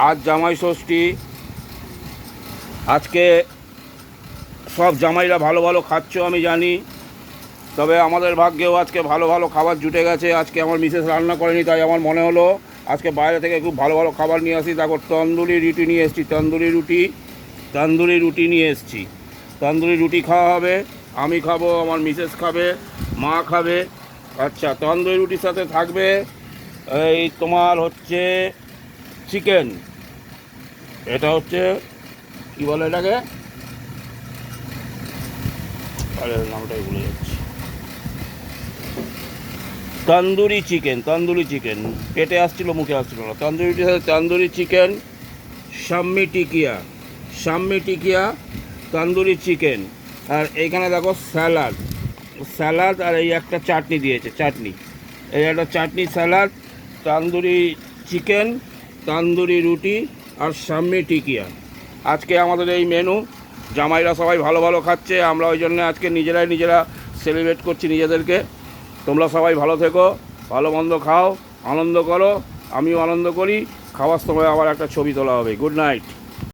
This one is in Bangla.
আজ জামাই ষষ্ঠী। আজকে সব জামাইরা ভালো ভালো খাচ্ছ আমি জানি, তবে আমাদের ভাগ্যেও আজকে ভালো ভালো খাবার জুটে গেছে। আজকে আমার মিসেস রান্না করেনি, তাই আমার মনে হলো আজকে বাইরে থেকে খুব ভালো ভালো খাবার নিয়ে আসি। দেখো তন্দুরি রুটি নিয়ে এসেছি, তন্দুরি রুটি নিয়ে এসেছি। তন্দুরি রুটি খাওয়া হবে, আমি খাবো, আমার মিসেস খাবে, মা খাবে। আচ্ছা, তন্দুরি রুটির সাথে থাকবে এই তোমার হচ্ছে চিকেন। এটা হচ্ছে কী বলে এটাকে, আরে নামটাই ভুলে যাচ্ছি। তন্দুরি চিকেন পেটে আসছিল, মুখে আসছিল না। তন্দুরি রুটির সাথে তন্দুরি চিকেন, শাম্মি টিকিয়া, তন্দুরি চিকেন। আর এইখানে দেখো স্যালাড আর এই একটা চাটনি দিয়েছে, এই একটা চাটনি, স্যালাড, তন্দুরি চিকেন, তন্দুরি রুটি আর শাম্মি টিকিয়া। আজকে আমাদের এই মেনু। জামাইরা সবাই ভালো ভালো খাচ্ছে, আমরা ওই জন্য আজকে নিজেরা সেলিব্রেট করছি নিজেদেরকে। তোমরা সবাই ভালো থেকো, ভালো মন্দ খাও, আনন্দ করো, আমিও আনন্দ করি। খাওয়ার সময় আবার একটা ছবি তোলা হবে। Good night.